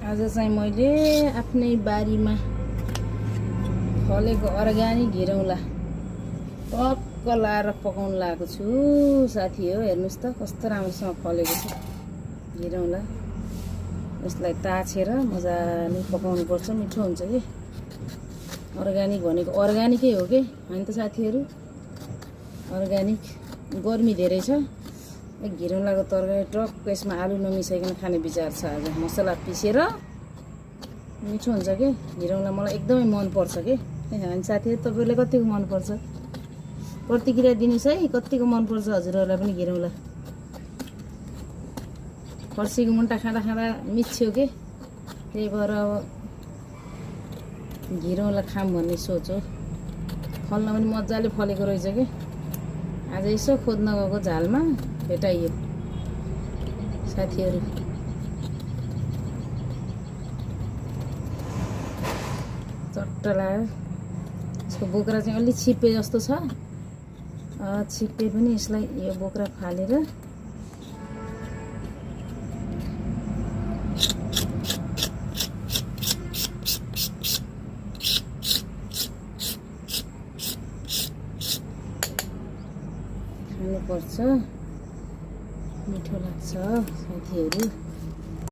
आज चाहिँ मैले आफ्नै बारीमा फलेको अर्ग्यानिक घिरौँला टक्क लाएर पकाउन लागेको छु साथी हो। हेर्नुस् त कस्तो राम्रोसँग फलेको छ घिरौँला। यसलाई ताछेर मजाले पकाउनु पर्छ, मिठो हुन्छ कि। अर्ग्यानिक भनेको अर्ग्यानिकै हो के हैन त साथीहरु। अर्ग्यानिक गर्मी धेरै छ। घिरौँलाको तरकारी टक्क यसमा आलु नमिसाइकन खाने विचार छ आज। मसला पिसेर मिठो हुन्छ के घिरौँला। मलाई एकदमै मन पर्छ के हैन साथीहरु। तपाईहरुलाई कतिको मन पर्छ प्रतिक्रिया दिनुस् है। कतिको मन पर्छ हजुरहरुलाई पनि घिरौँला। फर्सीको मुन्टा खाँदा खाँदा मिच्छ्यो के, त्यही भएर अब घिरौँला खाम भन्ने सोच हो। फल्न पनि मजाले फलेको रहेछ के। आज यसो खोज्न गएको झालमा भेटाइयो साथीहरु। चट्ट लाग्यो। यसको बोक्रा चाहिँ अलि छिप्पे जस्तो छ। छिप्पे पनि यसलाई यो बोक्रा फालेर खानुपर्छ, मिठो लाग्छ साथीहरु।